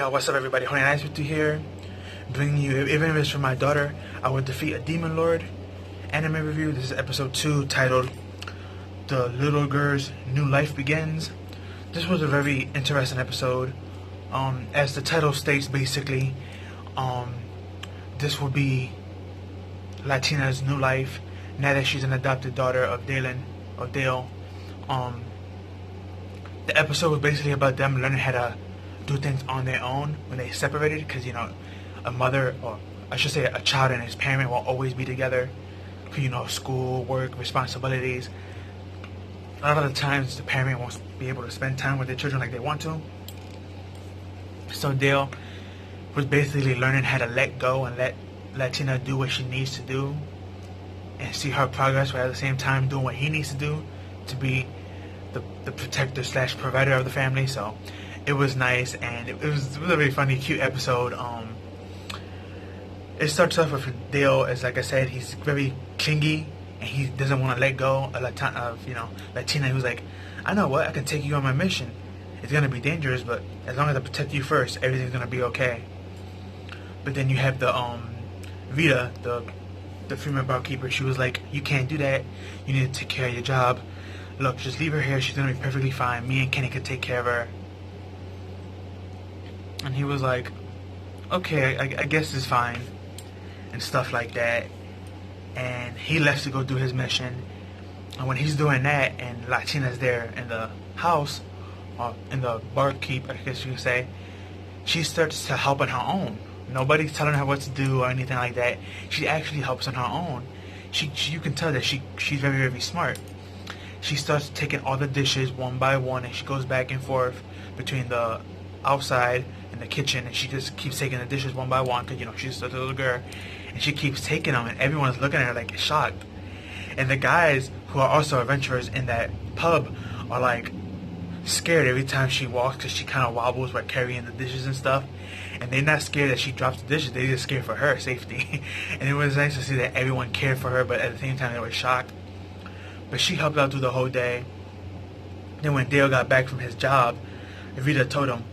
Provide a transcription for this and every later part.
Yo, what's up everybody? Honey Nice with you here, bringing you, even if it's for my daughter, I would defeat a demon lord anime review. This is episode 2, titled The Little Girl's New Life Begins. This was a very interesting episode. As the title states, basically, this will be Latina's new life now that she's an adopted daughter of Dale. The episode was basically about them learning how to do things on their own when they separated, because a mother, or I should say a child, and his parent won't always be together for school, work, responsibilities. A lot of the times the parent won't be able to spend time with their children like they want to. So Dale was basically learning how to let go and let Latina do what she needs to do and see her progress, but at the same time doing what he needs to do to be the protector / provider of the family. So it was nice, and it was a really funny, cute episode. It starts off with Dale, as like I said, he's very clingy and he doesn't want to let go of Latina. He was like, I know what, I can take you on my mission. It's gonna be dangerous, but as long as I protect you first, everything's gonna be okay. But then you have the Rita, the female barkeeper. She was like, you can't do that. You need to take care of your job. Look, just leave her here. She's gonna be perfectly fine. Me and Kenny could take care of her. And he was like, okay, I guess it's fine, and stuff like that. And he left to go do his mission. And when he's doing that, and Latina's there in the house, or in the barkeep, I guess you could say, she starts to help on her own. Nobody's telling her what to do or anything like that. She actually helps on her own. You can tell that she's very, very smart. She starts taking all the dishes one by one, and she goes back and forth between the outside and the kitchen, and she just keeps taking the dishes one by one, because she's just a little girl, and she keeps taking them, and everyone's looking at her like shocked. And the guys who are also adventurers in that pub are like scared every time she walks, because she kind of wobbles while carrying the dishes and stuff. And they're not scared that she drops the dishes, they're just scared for her safety. And it was nice to see that everyone cared for her, but at the same time they were shocked. But she helped out through the whole day. Then when Dale got back from his job, Rita told him,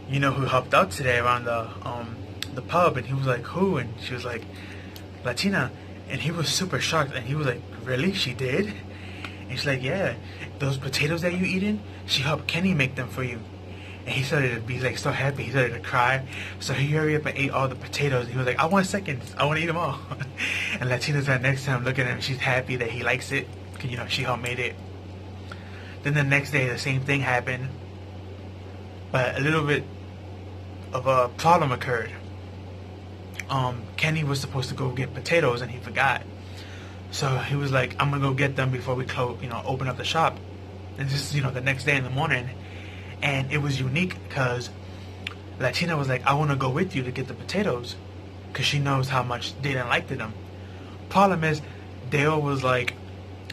you know who helped out today around the pub? And he was like, who? And she was like, Latina. And he was super shocked, and he was like, really? She did? And she's like, yeah, those potatoes that you eating, she helped Kenny make them for you. And he started to be like so happy, he started to cry. So he hurried up and ate all the potatoes. He was like, I want seconds, I want to eat them all. And Latina's right next to him looking at him. She's happy that he likes it, because she helped made it. Then the next day the same thing happened, but a little bit of a problem occurred. Kenny was supposed to go get potatoes, and he forgot. So he was like, I'm gonna go get them before we close, open up the shop. And this is, the next day in the morning. And it was unique because Latina was like, I want to go with you to get the potatoes, because she knows how much Dale liked them. Problem is, Dale was like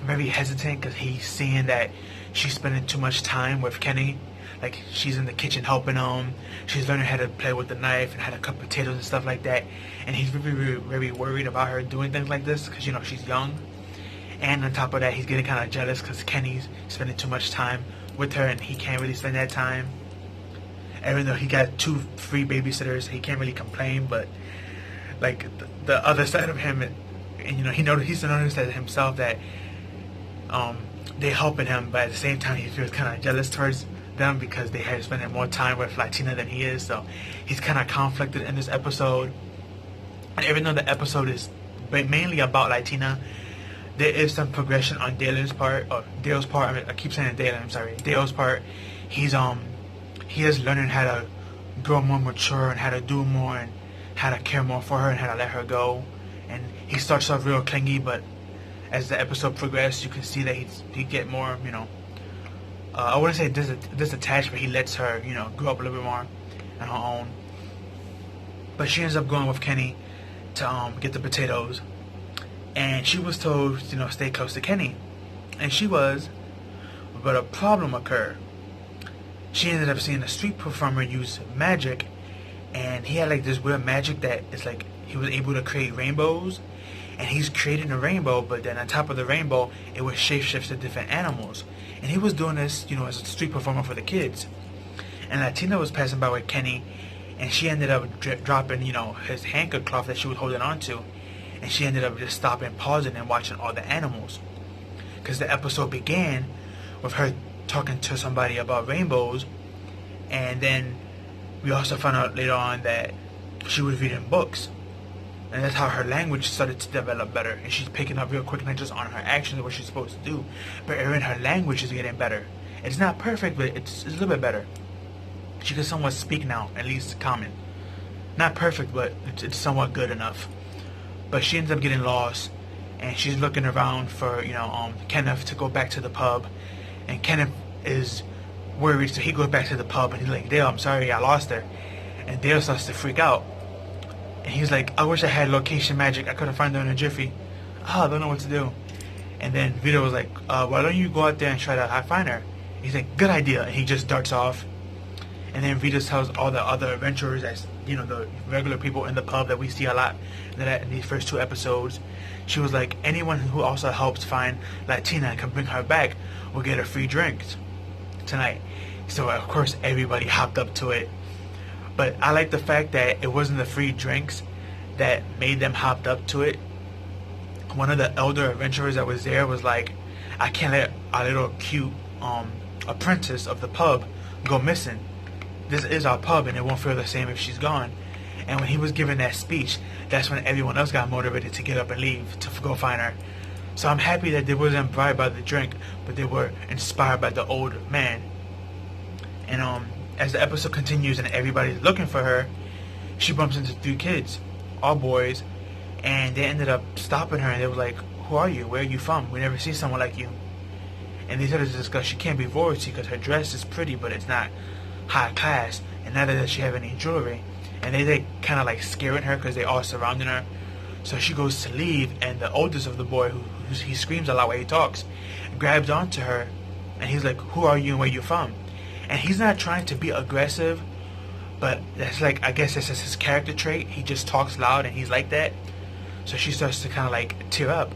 very hesitant, because he's seeing that she's spending too much time with Kenny. Like, she's in the kitchen helping him. She's learning how to play with the knife and how to cut potatoes and stuff like that. And he's very, very worried about her doing things like this, because she's young. And on top of that, he's getting kind of jealous because Kenny's spending too much time with her, and he can't really spend that time. Even though he got 2 free babysitters, he can't really complain. But like the other side of him, and he's noticed that himself, that they're helping him, but at the same time he feels kind of jealous towards them because they have spending more time with Latina than he is. So he's kind of conflicted in this episode. And even though the episode is mainly about Latina, there is some progression on Dale's part. I keep saying Dale. I'm sorry, Dale's part. He is learning how to grow more mature and how to do more and how to care more for her and how to let her go. And he starts off real clingy, but as the episode progresses, you can see that he get more, I wouldn't say disattached, but he lets her, grow up a little bit more on her own. But she ends up going with Kenny to get the potatoes. And she was told, stay close to Kenny. And she was, but a problem occurred. She ended up seeing a street performer use magic, and he had like this weird magic that it's like he was able to create rainbows. And he's creating a rainbow, but then on top of the rainbow, it was shapeshifts to different animals. And he was doing this, as a street performer for the kids. And Latina was passing by with Kenny, and she ended up dropping, his handkerchief that she was holding on to, and she ended up just stopping, pausing, and watching all the animals. Because the episode began with her talking to somebody about rainbows, and then we also found out later on that she was reading books. And that's how her language started to develop better. And she's picking up real quick, not just on her actions and what she's supposed to do, but even her language is getting better. It's not perfect, but it's a little bit better. She can somewhat speak now, at least common. Not perfect, but it's somewhat good enough. But she ends up getting lost, and she's looking around for, Kenneth to go back to the pub. And Kenneth is worried, so he goes back to the pub, and he's like, Dale, I'm sorry, I lost her. And Dale starts to freak out. And he's like, I wish I had location magic. I couldn't find her in a jiffy. I don't know what to do. And then Vito was like, why don't you go out there and try to find her? He's like, good idea. And he just darts off. And then Vito tells all the other adventurers, as the regular people in the pub that we see a lot in these first 2 episodes. She was like, anyone who also helps find Latina and can bring her back will get a free drink tonight. So of course everybody hopped up to it. But I like the fact that it wasn't the free drinks that made them hopped up to it. One of the elder adventurers that was there was like, I can't let our little cute apprentice of the pub go missing. This is our pub and it won't feel the same if she's gone. And when he was giving that speech, that's when everyone else got motivated to get up and leave to go find her. So I'm happy that they wasn't bribed by the drink, but they were inspired by the old man. And as the episode continues and everybody's looking for her, she bumps into 3 kids, all boys, and they ended up stopping her, and they were like, who are you? Where are you from? We never see someone like you. And they started to discuss she can't be royalty because her dress is pretty, but it's not high class, and neither does she have any jewelry. And they kind of like scaring her because they all surrounding her. So she goes to leave, and the oldest of the boy, he screams a lot while he talks, grabs onto her, and he's like, who are you and where you from? And he's not trying to be aggressive, but that's like, I guess that's just his character trait. He just talks loud and he's like that. So she starts to kind of like tear up.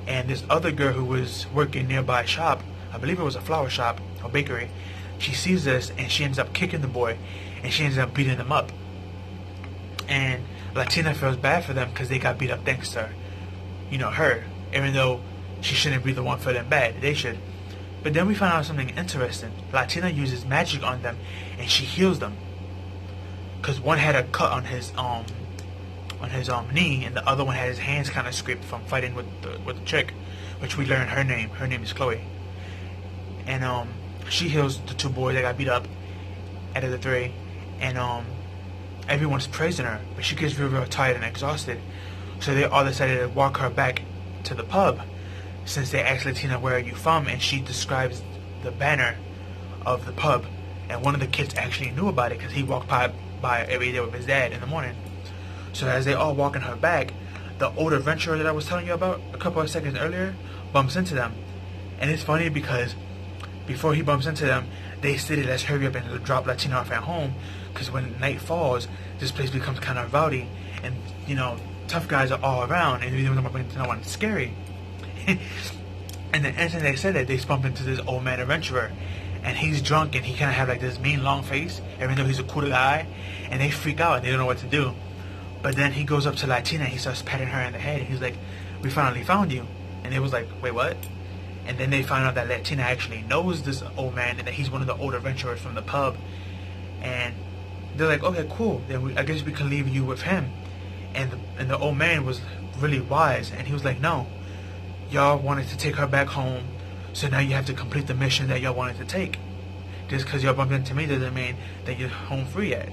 And this other girl who was working nearby a shop, I believe it was a flower shop or bakery, she sees this and she ends up kicking the boy and she ends up beating him up. And Latina feels bad for them because they got beat up thanks to her, even though she shouldn't be the one feeling bad. They should. But then we found out something interesting. Latina uses magic on them, and she heals them. Cause one had a cut on his knee, and the other one had his hands kind of scraped from fighting with the chick, which we learned her name. Her name is Chloe. And she heals the 2 boys that got beat up out of the 3, and everyone's praising her, but she gets real tired and exhausted. So they all decided to walk her back to the pub. Since they asked Latina, where are you from? And she describes the banner of the pub. And one of the kids actually knew about it because he walked by every day with his dad in the morning. So as they all walking her back, the old adventurer that I was telling you about a couple of seconds earlier bumps into them. And it's funny because before he bumps into them, they stated, let's hurry up and drop Latina off at home, because when night falls, this place becomes kind of rowdy. And, tough guys are all around, and even though no one's scary. And the instant they said that, they bump into this old man adventurer, and he's drunk and he kind of have like this mean long face, even though he's a cool guy, and they freak out and they don't know what to do. But then he goes up to Latina and he starts patting her in the head, and he's like, we finally found you. And it was like, wait, what? And then they find out that Latina actually knows this old man and that he's one of the old adventurers from the pub. And they're like, okay, cool, then I guess we can leave you with him. And the old man was really wise, and he was like, no, y'all wanted to take her back home, so now you have to complete the mission that y'all wanted to take. Just because y'all bumped into me doesn't mean that you're home free yet.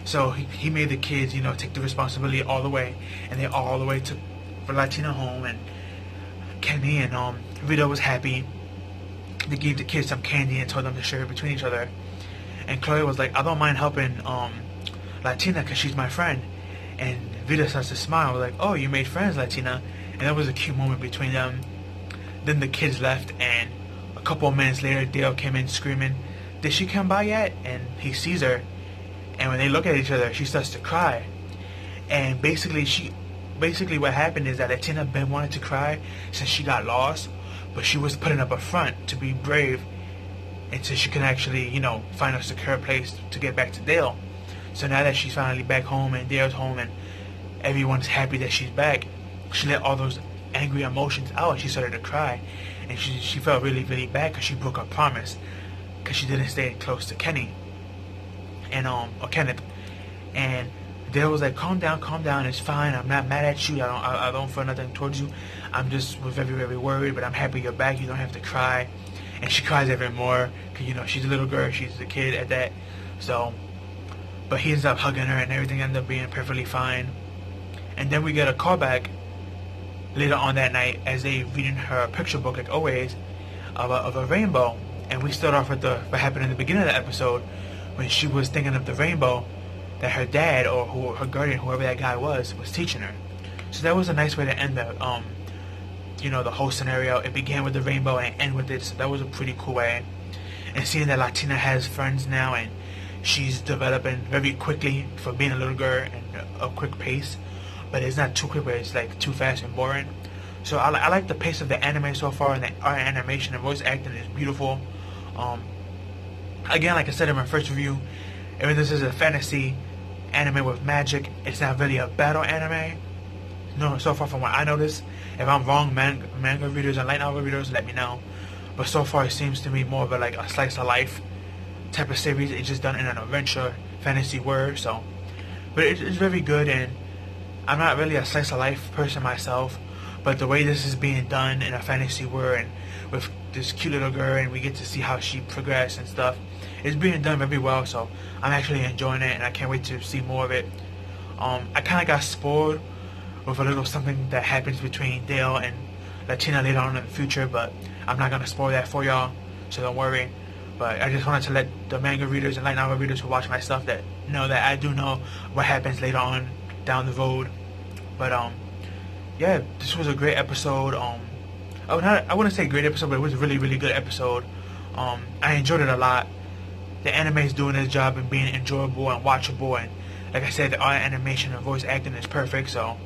So he made the kids, take the responsibility all the way, and they all the way took Latina home, and Kenny and Vito was happy. They gave the kids some candy and told them to share it between each other. And Chloe was like, I don't mind helping Latina because she's my friend. And Vito starts to smile, like, oh, you made friends, Latina. And that was a cute moment between them. Then the kids left, and a couple of minutes later, Dale came in screaming, did she come by yet? And he sees her, and when they look at each other, she starts to cry. And basically what happened is that Latina been wanted to cry since she got lost, but she was putting up a front to be brave until she can actually, find a secure place to get back to Dale. So now that she's finally back home and Dale's home and everyone's happy that she's back, she let all those angry emotions out. She started to cry, and she felt really, really bad because she broke her promise because she didn't stay close to Kenny and or Kenneth. And Dale was like, calm down, it's fine. I'm not mad at you. I don't feel nothing towards you. I'm just very, very worried, but I'm happy you're back. You don't have to cry. And she cries even more because, she's a little girl. She's a kid at that. So, but he ends up hugging her and everything ends up being perfectly fine. And then we get a callback later on that night as they reading her picture book, like always, of a rainbow. And we start off with what happened in the beginning of the episode when she was thinking of the rainbow that her dad or her guardian, whoever that guy was teaching her. So that was a nice way to end the whole scenario. It began with the rainbow and end with it. So that was a pretty cool way. And seeing that Latina has friends now and she's developing very quickly for being a little girl and a quick pace, but it's not too quick, but it's like too fast and boring. So I like the pace of the anime so far, and the art animation and voice acting is beautiful. Again, like I said in my first review, even though this is a fantasy anime with magic, it's not really a battle anime. No, so far from what I noticed. If I'm wrong, manga readers and light novel readers, let me know. But so far, it seems to me more of a slice of life type of series. It's just done in an adventure fantasy world. So, but it's very good, and I'm not really a slice of life person myself. But the way this is being done in a fantasy world and with this cute little girl, and we get to see how she progressed and stuff, it's being done very well. So I'm actually enjoying it, and I can't wait to see more of it. I kind of got spoiled with a little something that happens between Dale and Latina later on in the future, but I'm not gonna spoil that for y'all, so don't worry. But I just wanted to let the manga readers and light novel readers who watch my stuff that know that I do know what happens later on down the road. But yeah, this was a great episode. I wouldn't say great episode, but it was a really, really good episode. I enjoyed it a lot. The anime is doing its job and being enjoyable and watchable, and like I said, the art, animation, and voice acting is perfect. So,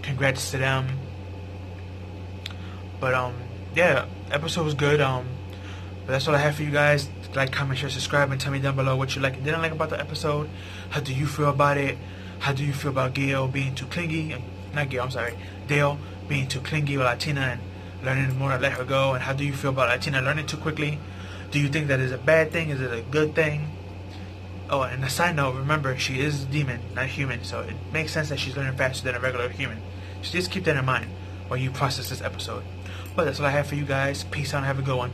congrats to them. But yeah, episode was good. But that's all I have for you guys. Like, comment, share, subscribe, and tell me down below what you like and didn't like about the episode. How do you feel about it? How do you feel about Gail being too clingy? Not Gail, I'm sorry. Dale being too clingy with Latina and learning more to let her go. And how do you feel about Latina learning too quickly? Do you think that is a bad thing? Is it a good thing? Oh, and a side note, remember, she is a demon, not human. So it makes sense that she's learning faster than a regular human. So just keep that in mind while you process this episode. But that's all I have for you guys. Peace out and have a good one.